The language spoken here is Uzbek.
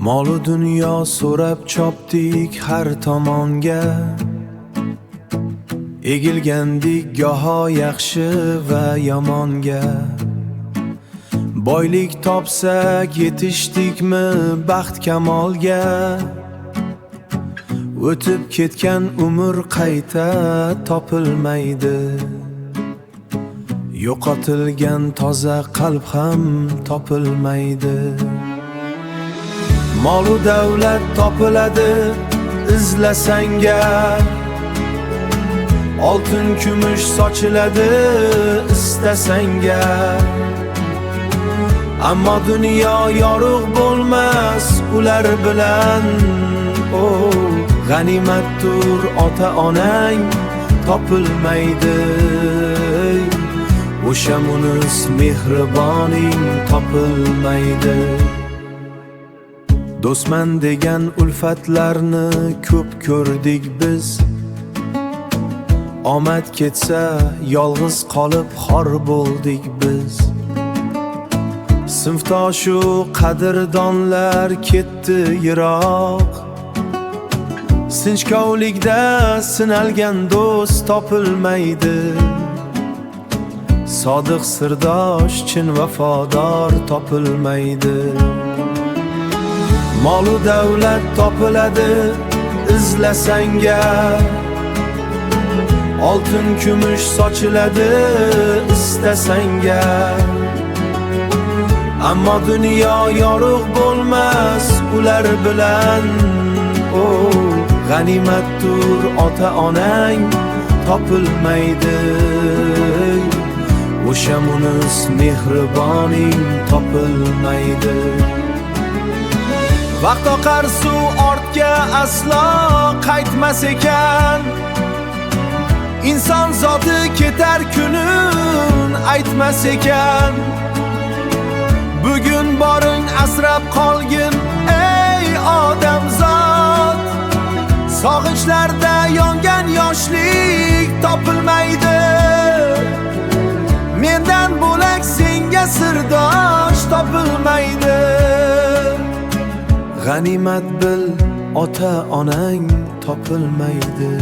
Molu dunyo so'rab chopdik har tomonga, egilgandik goho yaxshi va yomonga. Boylik topsak yetişdikmi baxt kamolga, o'tib ketgan umr qayta topilmaydi, yo'qotilgan toza qalb ham topilmaydi. Molu davlat topiladi izlasanga, oltin kumush sochiladi istasanga. Ammo dunyo yorug' bo'lmas ular bilan. G'animatdir ota onang topilmaydi, o'sha munis mehriboning topilmaydi. Do'stman degan ulfatlarni ko'p ko'rdik biz, omad ketsa yolg'iz qolib xor bo'ldik biz. Sinfdoshu qadrdonlar ketdi yiroq, sinchkovlikda sinalgan do'st topilmaydi, sodiq sirdosh chin vafodor topilmaydi. Molu davlat topiladi izlasanga, oltin kumush sochiladi istasanga. Ammo dunyo yorug' bo'lmas ular bilan. G'animatdir ota onang topilmaydi, o'sha munis mehriboning topilmaydi. Vaqt oqar suv ortga aslo qaytmas ekan, inson zoti ketar kunin aytmas ekan. Bugun boring asrab qolgin ey odamzod, sog'inchlarda yongan yoshlik topilmaydi. Mendan bo'lak senga sirdosh topilmaydi. G'animat bil ota onang topilmaydi.